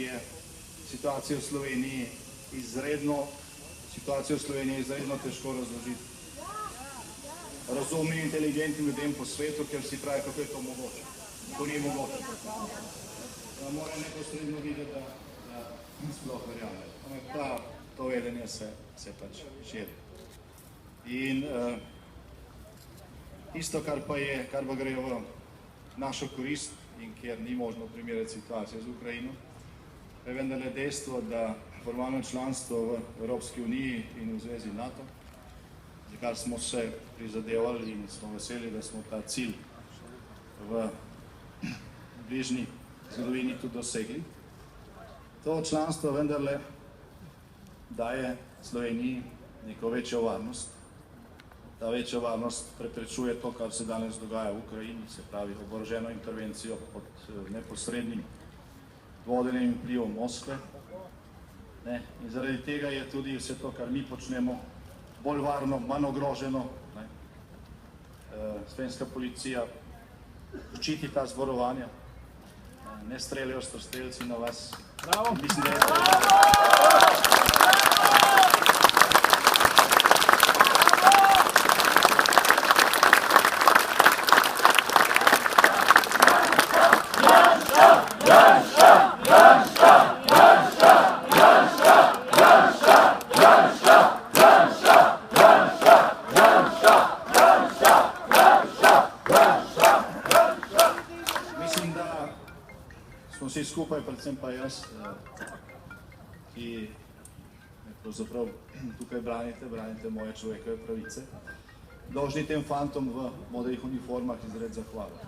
je situacijo v Sloveniji izredno težko razložiti razumnim, inteligentnim ljudem po svetu, ker si pravi, kako je to mogoče. To ni mogoče. Mora neposredno videti, da sploh verjame. Ampak to vedenje se pač širi. In tisto, kar pa gre v našo korist in kjer ni možno primerjati situacijo z Ukrajino, je vendarle dejstvo, da formalno članstvo v Evropski uniji in v zvezi NATO, za kar smo se prizadevali in smo veseli, da smo ta cilj v bližnji zgodovini tudi dosegli. To članstvo vendarle daje Sloveniji neko večjo varnost. Ta večja varnost preprečuje to, kar se danes dogaja v Ukrajini, se pravi oboroženo intervencijo pod neposrednim vodenjem in vplivom Moskve. In zaradi tega je tudi vse to, kar mi počnemo, bolj varno, manj ogroženo. Slovenska policija ščiti ta zborovanja, ne streljajo strelci na vas. Mislim, da je to. Vsi skupaj, predvsem pa jaz, ki pravzaprav tukaj branite moje človekove pravice, dolžni tem fantom v modrih uniformah izreči zahvalo.